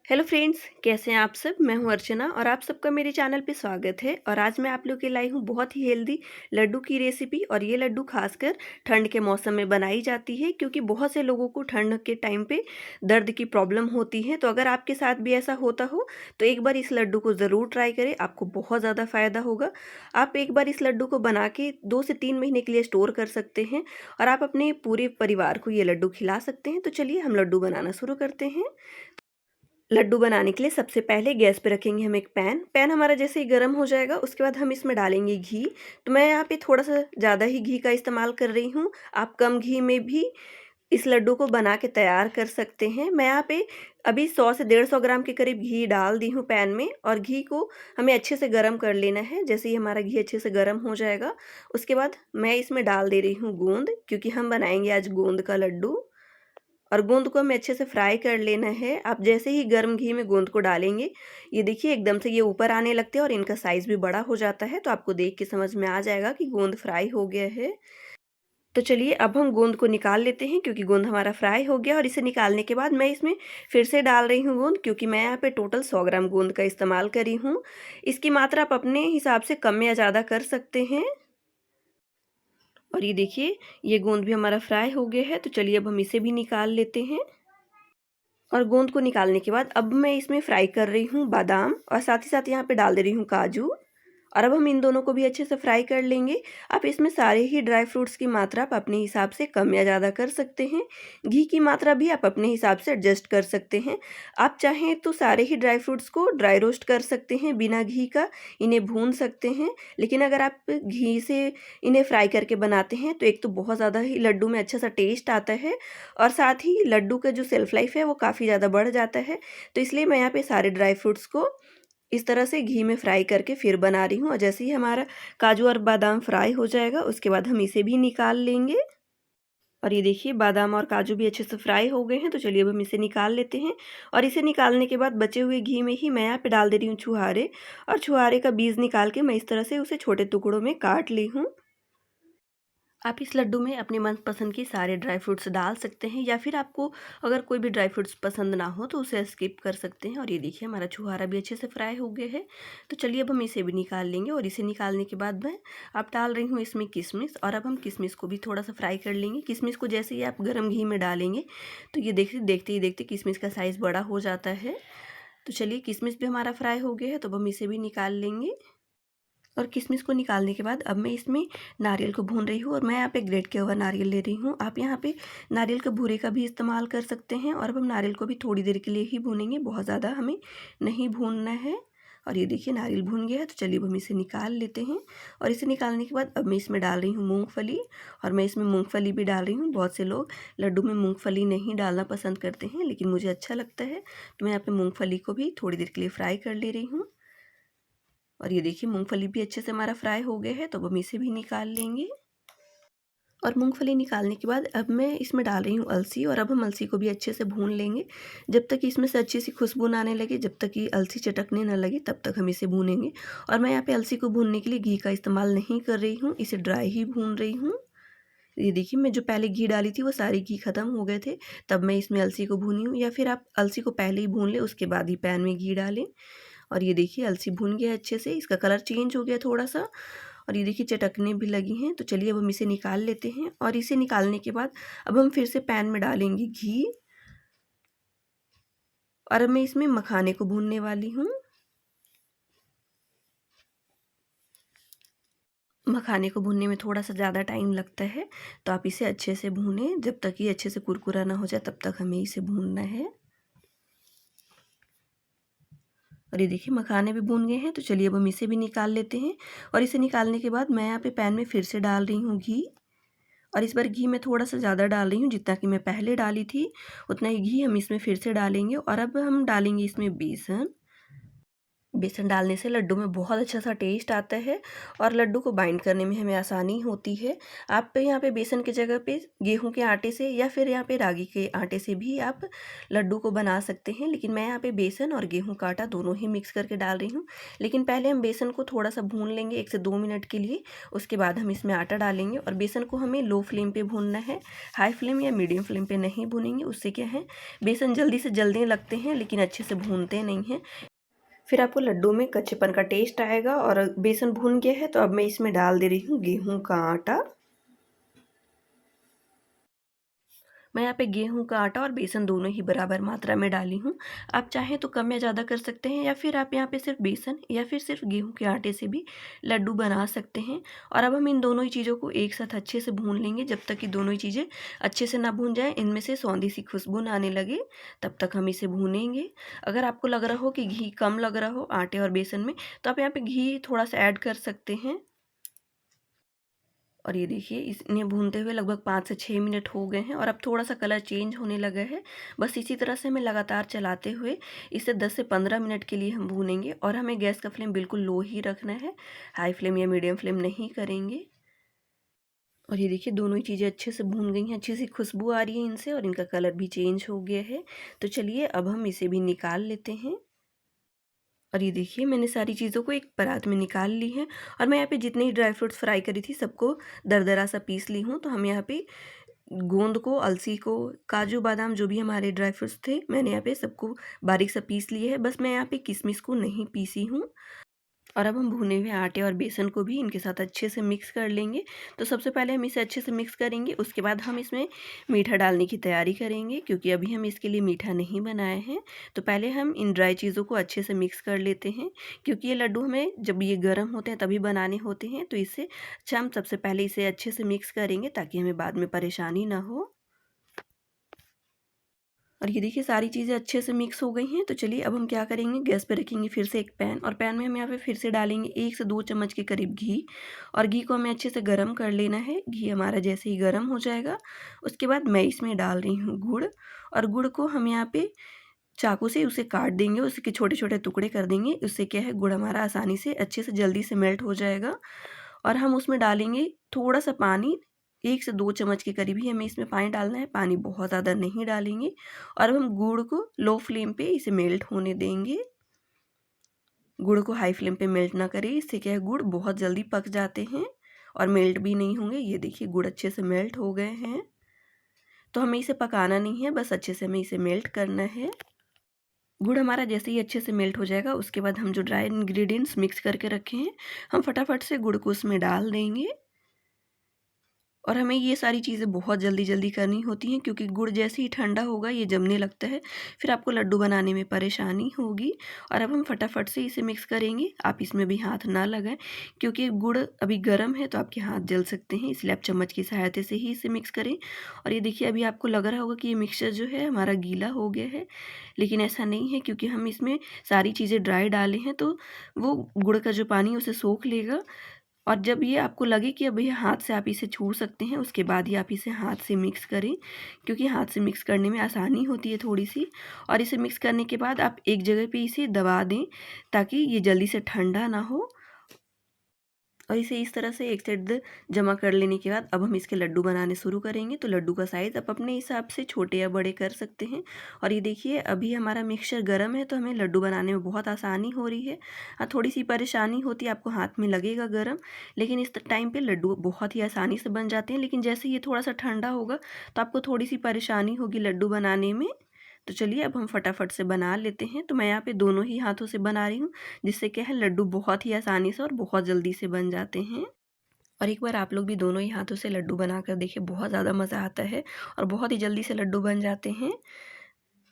Hello friends, कैसे हैं आप सब। मैं हूं अर्चना और आप सबका मेरे चैनल पे स्वागत है। और आज मैं आप लोग के लाई हूं बहुत ही हेल्दी लड्डू की रेसिपी। और ये लड्डू खासकर ठंड के मौसम में बनाई जाती है, क्योंकि बहुत से लोगों को ठंड के टाइम पे दर्द की प्रॉब्लम होती है। तो अगर आपके साथ भी ऐसा होता हो तो एक बार इस लड्डू को ज़रूर ट्राई करें, आपको बहुत ज़्यादा फ़ायदा होगा। आप एक बार इस लड्डू को बना के 2 से 3 महीने के लिए स्टोर कर सकते हैं और आप अपने पूरे परिवार को ये लड्डू खिला सकते हैं। तो चलिए हम लड्डू बनाना शुरू करते हैं। लड्डू बनाने के लिए सबसे पहले गैस पे रखेंगे हम एक पैन हमारा जैसे ही गर्म हो जाएगा, उसके बाद हम इसमें डालेंगे घी। तो मैं यहाँ पे थोड़ा सा ज़्यादा ही घी का इस्तेमाल कर रही हूँ। आप कम घी में भी इस लड्डू को बना के तैयार कर सकते हैं। मैं यहाँ पे अभी 100 से 150 ग्राम के करीब घी डाल दी हूँ पैन में। और घी को हमें अच्छे से गर्म कर लेना है। जैसे ही हमारा घी अच्छे से गर्म हो जाएगा, उसके बाद मैं इसमें डाल दे रही हूँ गोंद, क्योंकि हम बनाएंगे आज गोंद का लड्डू। और गोंद को हमें अच्छे से फ्राई कर लेना है। आप जैसे ही गर्म घी में गोंद को डालेंगे, ये देखिए एकदम से ये ऊपर आने लगते हैं और इनका साइज़ भी बड़ा हो जाता है। तो आपको देख के समझ में आ जाएगा कि गोंद फ्राई हो गया है। तो चलिए अब हम गोंद को निकाल लेते हैं, क्योंकि गोंद हमारा फ्राई हो गया। और इसे निकालने के बाद मैं इसमें फिर से डाल रही हूँ गोंद, क्योंकि मैं यहाँ पे टोटल 100 ग्राम गोंद का इस्तेमाल करी हूँ। इसकी मात्रा आप अपने हिसाब से कम या ज़्यादा कर सकते हैं। और ये देखिए, ये गोंद भी हमारा फ्राई हो गया है। तो चलिए अब हम इसे भी निकाल लेते हैं। और गोंद को निकालने के बाद अब मैं इसमें फ्राई कर रही हूँ बादाम, और साथ ही साथ यहाँ पे डाल दे रही हूँ काजू। और अब हम इन दोनों को भी अच्छे से फ्राई कर लेंगे। आप इसमें सारे ही ड्राई फ्रूट्स की मात्रा आप अपने हिसाब से कम या ज़्यादा कर सकते हैं। घी की मात्रा भी आप अपने हिसाब से एडजस्ट कर सकते हैं। आप चाहें तो सारे ही ड्राई फ्रूट्स को ड्राई रोस्ट कर सकते हैं बिना घी का, इन्हें भून सकते हैं। लेकिन अगर आप घी से इन्हें फ्राई करके बनाते हैं तो एक तो बहुत ज़्यादा ही लड्डू में अच्छा सा टेस्ट आता है, और साथ ही लड्डू का जो सेल्फ लाइफ है वो काफ़ी ज़्यादा बढ़ जाता है। तो इसलिए मैं यहाँ पे सारे ड्राई फ्रूट्स को इस तरह से घी में फ्राई करके फिर बना रही हूँ। और जैसे ही हमारा काजू और बादाम फ्राई हो जाएगा, उसके बाद हम इसे भी निकाल लेंगे। और ये देखिए, बादाम और काजू भी अच्छे से फ्राई हो गए हैं। तो चलिए अब हम इसे निकाल लेते हैं। और इसे निकालने के बाद बचे हुए घी में ही मैं यहाँ पे डाल दे रही हूँ छुहारे। और छुहारे का बीज निकाल के मैं इस तरह से उसे छोटे टुकड़ों में काट ली हूँ। आप इस लड्डू में अपने मनपसंद की सारे ड्राई फ्रूट्स डाल सकते हैं, या फिर आपको अगर कोई भी ड्राई फ्रूट्स पसंद ना हो तो उसे स्किप कर सकते हैं। और ये देखिए, हमारा छुहारा भी अच्छे से फ्राई हो गया है। तो चलिए अब हम इसे भी निकाल लेंगे। और इसे निकालने के बाद मैं अब डाल रही हूँ इसमें किशमिश। और अब हम किशमिश को भी थोड़ा सा फ्राई कर लेंगे। किशमिश को जैसे ही आप गर्म घी में डालेंगे, तो ये देखिए, देखते ही देखते किशमिश का साइज़ बड़ा हो जाता है। तो चलिए, किशमिश भी हमारा फ्राई हो गया है, तो अब हम इसे भी निकाल लेंगे। और किशमिश को निकालने के बाद अब मैं इसमें नारियल को भून रही हूँ। और मैं यहाँ पे ग्रेट किया हुआ नारियल ले रही हूँ। आप यहाँ पे नारियल के भूरे का भी इस्तेमाल कर सकते हैं। और अब हम नारियल को भी थोड़ी देर के लिए ही भूनेंगे, बहुत ज़्यादा हमें नहीं भूनना है। और ये देखिए, नारियल भून गया है। तो चलिए अब हम इसे निकाल लेते हैं। और इसे निकालने के बाद अब मैं इसमें डाल रही हूँ मूँगफली। और मैं इसमें मूँगफली भी डाल रही हूँ। बहुत से लोग लड्डू में मूँगफली नहीं डालना पसंद करते हैं, लेकिन मुझे अच्छा लगता है। तो मैं यहाँ पे मूँगफली को भी थोड़ी देर के लिए फ्राई कर ले रही हूँ। और ये देखिए, मूंगफली भी अच्छे से हमारा फ्राई हो गया है। तो अब हम इसे भी निकाल लेंगे। और मूंगफली निकालने के बाद अब मैं इसमें डाल रही हूँ अलसी। और अब हम अलसी को भी अच्छे से भून लेंगे, जब तक इसमें से अच्छी सी खुशबू ना आने लगे, जब तक कि अलसी चटकने ना लगे तब तक हम इसे भूनेंगे। और मैं यहाँ पे अलसी को भूनने के लिए घी का इस्तेमाल नहीं कर रही हूँ, इसे ड्राई ही भून रही हूँ। ये देखिए, मैं जो पहले घी डाली थी वो सारी घी ख़त्म हो गए थे, तब मैं इसमें अलसी को भूनी हूँ। या फिर आप अलसी को पहले ही भून लें, उसके बाद ही पैन में घी डालें। और ये देखिए, अलसी भून गया अच्छे से, इसका कलर चेंज हो गया थोड़ा सा। और ये देखिए, चटकने भी लगी हैं। तो चलिए अब हम इसे निकाल लेते हैं। और इसे निकालने के बाद अब हम फिर से पैन में डालेंगे घी। और अब मैं इसमें मखाने को भूनने वाली हूँ। मखाने को भूनने में थोड़ा सा ज़्यादा टाइम लगता है, तो आप इसे अच्छे से भूनें। जब तक ये अच्छे से कुरकुरा ना हो जाए तब तक हमें इसे भूनना है। और ये देखिए, मखाने भी भून गए हैं। तो चलिए अब हम इसे भी निकाल लेते हैं। और इसे निकालने के बाद मैं यहाँ पे पैन में फिर से डाल रही हूँ घी। और इस बार घी मैं थोड़ा सा ज़्यादा डाल रही हूँ, जितना कि मैं पहले डाली थी उतना ही घी हम इसमें फिर से डालेंगे। और अब हम डालेंगे इसमें बेसन। बेसन डालने से लड्डू में बहुत अच्छा सा टेस्ट आता है और लड्डू को बाइंड करने में हमें आसानी होती है। आप यहाँ पे बेसन की जगह पे गेहूं के आटे से या फिर यहाँ पे रागी के आटे से भी आप लड्डू को बना सकते हैं, लेकिन मैं यहाँ पे बेसन और गेहूं का आटा दोनों ही मिक्स करके डाल रही हूँ। लेकिन पहले हम बेसन को थोड़ा सा भून लेंगे 1 से 2 मिनट के लिए, उसके बाद हम इसमें आटा डालेंगे और बेसन को हमें लो फ्लेम पर भूनना है, हाई फ्लेम या मीडियम फ्लेम पर नहीं भूनेंगे। उससे क्या है, बेसन जल्दी से जलने लगते हैं लेकिन अच्छे से भूनते नहीं हैं। फिर आपको लड्डू में कच्चेपन का टेस्ट आएगा। और बेसन भून गया है तो अब मैं इसमें डाल दे रही हूँ गेहूं का आटा। मैं यहाँ पे गेहूं का आटा और बेसन दोनों ही बराबर मात्रा में डाली हूँ। आप चाहें तो कम या ज़्यादा कर सकते हैं, या फिर आप यहाँ पे सिर्फ बेसन या फिर सिर्फ गेहूं के आटे से भी लड्डू बना सकते हैं। और अब हम इन दोनों ही चीज़ों को एक साथ अच्छे से भून लेंगे जब तक कि दोनों ही चीज़ें अच्छे से ना भून जाए, इनमें से सौंधी सी खुशबू ना आने लगे, तब तक हम इसे भूनेंगे। अगर आपको लग रहा हो कि घी कम लग रहा हो आटे और बेसन में, तो आप यहाँ पे घी थोड़ा सा ऐड कर सकते हैं। और ये देखिए इन्हें भूनते हुए लगभग 5 से 6 मिनट हो गए हैं और अब थोड़ा सा कलर चेंज होने लगा है। बस इसी तरह से हमें लगातार चलाते हुए इसे 10 से 15 मिनट के लिए हम भूनेंगे और हमें गैस का फ्लेम बिल्कुल लो ही रखना है, हाई फ्लेम या मीडियम फ्लेम नहीं करेंगे। और ये देखिए दोनों ही चीज़ें अच्छे से भून गई हैं, अच्छी सी खुशबू आ रही है इनसे और इनका कलर भी चेंज हो गया है। तो चलिए अब हम इसे भी निकाल लेते हैं। और ये देखिए मैंने सारी चीज़ों को एक परात में निकाल ली है और मैं यहाँ पे जितने ही ड्राई फ्रूट्स फ्राई करी थी सबको दरदरा सा पीस ली हूँ। तो हम यहाँ पे गोंद को, अलसी को, काजू बादाम जो भी हमारे ड्राई फ्रूट्स थे मैंने यहाँ पे सबको बारीक सा पीस लिए है। बस मैं यहाँ पे किशमिश को नहीं पीसी हूँ। और अब हम भुने हुए आटे और बेसन को भी इनके साथ अच्छे से मिक्स कर लेंगे। तो सबसे पहले हम इसे अच्छे से मिक्स करेंगे, उसके बाद हम इसमें मीठा डालने की तैयारी करेंगे, क्योंकि अभी हम इसके लिए मीठा नहीं बनाए हैं। तो पहले हम इन ड्राई चीज़ों को अच्छे से मिक्स कर लेते हैं, क्योंकि ये लड्डू हमें जब ये गर्म होते हैं तभी बनाने होते हैं। तो इससे अच्छा हम सबसे पहले इसे अच्छे से मिक्स करेंगे ताकि हमें बाद में परेशानी ना हो। और ये देखिए सारी चीज़ें अच्छे से मिक्स हो गई हैं। तो चलिए अब हम क्या करेंगे, गैस पे रखेंगे फिर से एक पैन और पैन में हम यहाँ पे फिर से डालेंगे 1 से 2 चम्मच के करीब घी। और घी को हमें अच्छे से गरम कर लेना है। घी हमारा जैसे ही गरम हो जाएगा उसके बाद मैं इसमें डाल रही हूँ गुड़। और गुड़ को हम यहाँ पे चाकू से उसे काट देंगे, उसके छोटे-छोटे टुकड़े कर देंगे। उससे क्या है, गुड़ हमारा आसानी से अच्छे से जल्दी से मेल्ट हो जाएगा। और हम उसमें डालेंगे थोड़ा-सा पानी, 1 से 2 चम्मच के करीब ही हमें इसमें पानी डालना है, पानी बहुत ज़्यादा नहीं डालेंगे। और अब हम गुड़ को लो फ्लेम पे इसे मेल्ट होने देंगे। गुड़ को हाई फ्लेम पे मेल्ट ना करें, इससे क्या है गुड़ बहुत जल्दी पक जाते हैं और मेल्ट भी नहीं होंगे। ये देखिए गुड़ अच्छे से मेल्ट हो गए हैं। तो हमें इसे पकाना नहीं है, बस अच्छे से हमें इसे मेल्ट करना है। गुड़ हमारा जैसे ही अच्छे से मेल्ट हो जाएगा उसके बाद हम जो ड्राई इंग्रेडिएंट्स मिक्स करके रखे हैं हम फटाफट से गुड़ को उसमें डाल देंगे। और हमें ये सारी चीज़ें बहुत जल्दी जल्दी करनी होती हैं, क्योंकि गुड़ जैसे ही ठंडा होगा ये जमने लगता है, फिर आपको लड्डू बनाने में परेशानी होगी। और अब हम फटाफट से इसे मिक्स करेंगे, आप इसमें भी हाथ ना लगाएं, क्योंकि गुड़ अभी गर्म है तो आपके हाथ जल सकते हैं, इसलिए आप चम्मच की सहायता से ही इसे मिक्स करें। और ये देखिए अभी आपको लग रहा होगा कि ये मिक्सचर जो है हमारा गीला हो गया है, लेकिन ऐसा नहीं है, क्योंकि हम इसमें सारी चीज़ें ड्राई डाले हैं तो वो गुड़ का जो पानी है उसे सोख लेगा। और जब ये आपको लगे कि अब ये हाथ से आप इसे छू सकते हैं, उसके बाद ही आप इसे हाथ से मिक्स करें, क्योंकि हाथ से मिक्स करने में आसानी होती है थोड़ी-सी। और इसे मिक्स करने के बाद आप एक जगह पे इसे दबा दें ताकि ये जल्दी से ठंडा ना हो। और इसे इस तरह से एक साइड जमा कर लेने के बाद अब हम इसके लड्डू बनाने शुरू करेंगे। तो लड्डू का साइज़ आप अपने हिसाब से छोटे या बड़े कर सकते हैं। और ये देखिए अभी हमारा मिक्सचर गर्म है तो हमें लड्डू बनाने में बहुत आसानी हो रही है। हाँ, थोड़ी सी परेशानी होती है, आपको हाथ में लगेगा गर्म, लेकिन इस टाइम पे लड्डू बहुत ही आसानी से बन जाते हैं। लेकिन जैसे ये थोड़ा सा ठंडा होगा तो आपको थोड़ी सी परेशानी होगी लड्डू बनाने में। तो चलिए अब हम फटाफट से बना लेते हैं। तो मैं यहाँ पे दोनों ही हाथों से बना रही हूँ, जिससे क्या है लड्डू बहुत ही आसानी से और बहुत जल्दी से बन जाते हैं। और एक बार आप लोग भी दोनों ही हाथों से लड्डू बनाकर देखिए, बहुत ज़्यादा मज़ा आता है और बहुत ही जल्दी से लड्डू बन जाते हैं।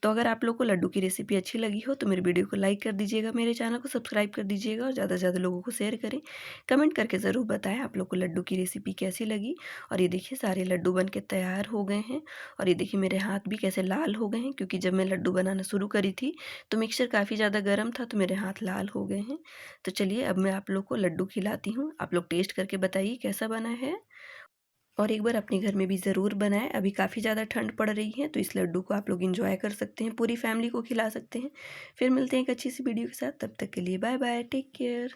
तो अगर आप लोग को लड्डू की रेसिपी अच्छी लगी हो तो मेरे वीडियो को लाइक कर दीजिएगा, मेरे चैनल को सब्सक्राइब कर दीजिएगा और ज़्यादा से ज़्यादा लोगों को शेयर करें। कमेंट करके ज़रूर बताएं आप लोग को लड्डू की रेसिपी कैसी लगी। और ये देखिए सारे लड्डू बन के तैयार हो गए हैं। और ये देखिए मेरे हाथ भी कैसे लाल हो गए हैं, क्योंकि जब मैं लड्डू बनाना शुरू करी थी तो मिक्सचर काफ़ी ज़्यादा गर्म था, तो मेरे हाथ लाल हो गए हैं। तो चलिए अब मैं आप लोग को लड्डू खिलाती हूँ, आप लोग टेस्ट करके बताइए कैसा बना है। और एक बार अपने घर में भी ज़रूर बनाएं। अभी काफ़ी ज़्यादा ठंड पड़ रही है तो इस लड्डू को आप लोग एंजॉय कर सकते हैं, पूरी फैमिली को खिला सकते हैं। फिर मिलते हैं एक अच्छी सी वीडियो के साथ, तब तक के लिए बाय बाय, टेक केयर।